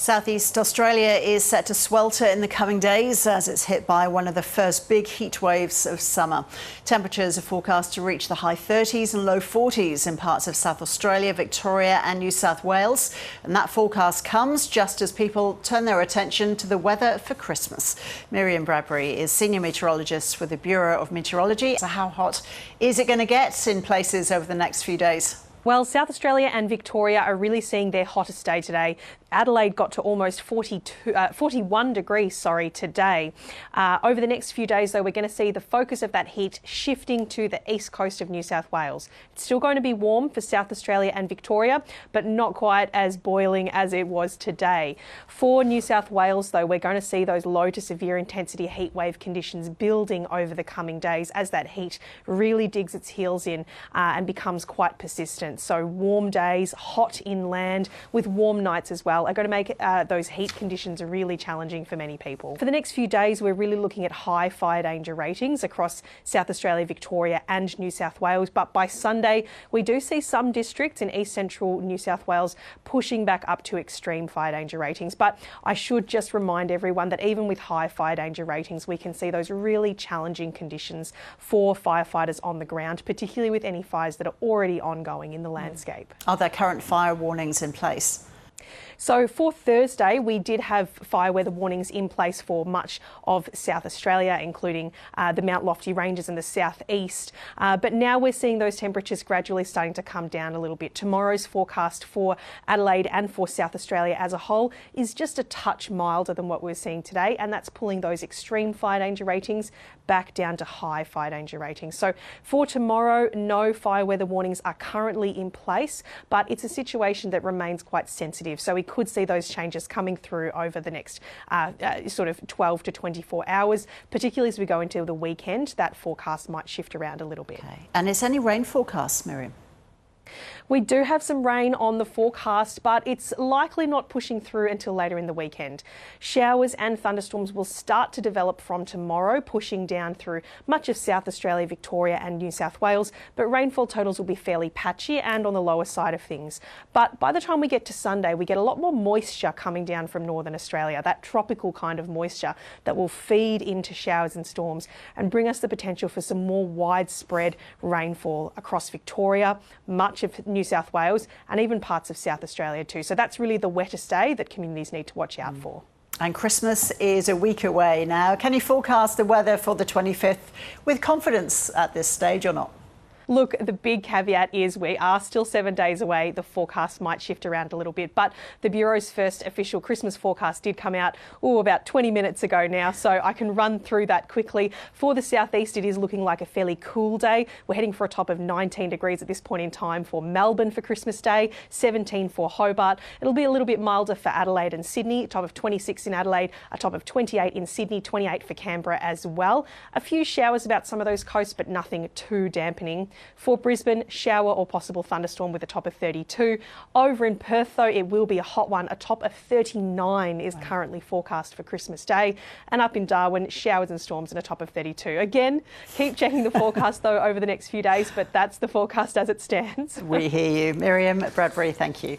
Southeast Australia is set to swelter in the coming days as it's hit by one of the first big heat waves of summer. Temperatures are forecast to reach the high 30s and low 40s in parts of South Australia, Victoria and New South Wales. And that forecast comes just as people turn their attention to the weather for Christmas. Miriam Bradbury is senior meteorologist with the Bureau of Meteorology. So how hot is it going to get in places over the next few days? Well, South Australia and Victoria are really seeing their hottest day today. Adelaide got to almost 41 degrees today. Over the next few days, though, we're going to see the focus of that heat shifting to the east coast of New South Wales. It's still going to be warm for South Australia and Victoria, but not quite as boiling as it was today. For New South Wales, though, we're going to see those low to severe intensity heat wave conditions building over the coming days as that heat really digs its heels in and becomes quite persistent. So warm days, hot inland with warm nights as well are going to make those heat conditions really challenging for many people. For the next few days, we're really looking at high fire danger ratings across South Australia, Victoria and New South Wales. But by Sunday, we do see some districts in east central New South Wales pushing back up to extreme fire danger ratings. But I should just remind everyone that even with high fire danger ratings, we can see those really challenging conditions for firefighters on the ground, particularly with any fires that are already ongoing in the landscape. Are there current fire warnings in place? So for Thursday, we did have fire weather warnings in place for much of South Australia, including the Mount Lofty Ranges and the southeast. But now we're seeing those temperatures gradually starting to come down a little bit. Tomorrow's forecast for Adelaide and for South Australia as a whole is just a touch milder than what we're seeing today, and that's pulling those extreme fire danger ratings back down to high fire danger ratings. So for tomorrow, no fire weather warnings are currently in place, but it's a situation that remains quite sensitive. So we could see those changes coming through over the next sort of 12 to 24 hours, particularly as we go into the weekend. That forecast might shift around a little bit. Okay. And is any rain forecast, Miriam? We do have some rain on the forecast, but it's likely not pushing through until later in the weekend. Showers and thunderstorms will start to develop from tomorrow, pushing down through much of South Australia, Victoria and New South Wales, but rainfall totals will be fairly patchy and on the lower side of things. But by the time we get to Sunday, we get a lot more moisture coming down from northern Australia, that tropical kind of moisture that will feed into showers and storms and bring us the potential for some more widespread rainfall across Victoria, much of New South Wales and even parts of South Australia too. So that's really the wettest day that communities need to watch out for. And Christmas is a week away now. Can you forecast the weather for the 25th with confidence at this stage or not? Look, the big caveat is we are still 7 days away. The forecast might shift around a little bit, but the Bureau's first official Christmas forecast did come out about 20 minutes ago now, so I can run through that quickly. For the southeast, it is looking like a fairly cool day. We're heading for a top of 19 degrees at this point in time for Melbourne for Christmas Day, 17 for Hobart. It'll be a little bit milder for Adelaide and Sydney, a top of 26 in Adelaide, a top of 28 in Sydney, 28 for Canberra as well. A few showers about some of those coasts, but nothing too dampening. For Brisbane, shower or possible thunderstorm with a top of 32. Over in Perth, though, it will be a hot one. A top of 39 is currently forecast for Christmas Day. And up in Darwin, showers and storms and a top of 32. Again, keep checking the forecast, though, over the next few days, but that's the forecast as it stands. We hear you. Miriam Bradbury, thank you.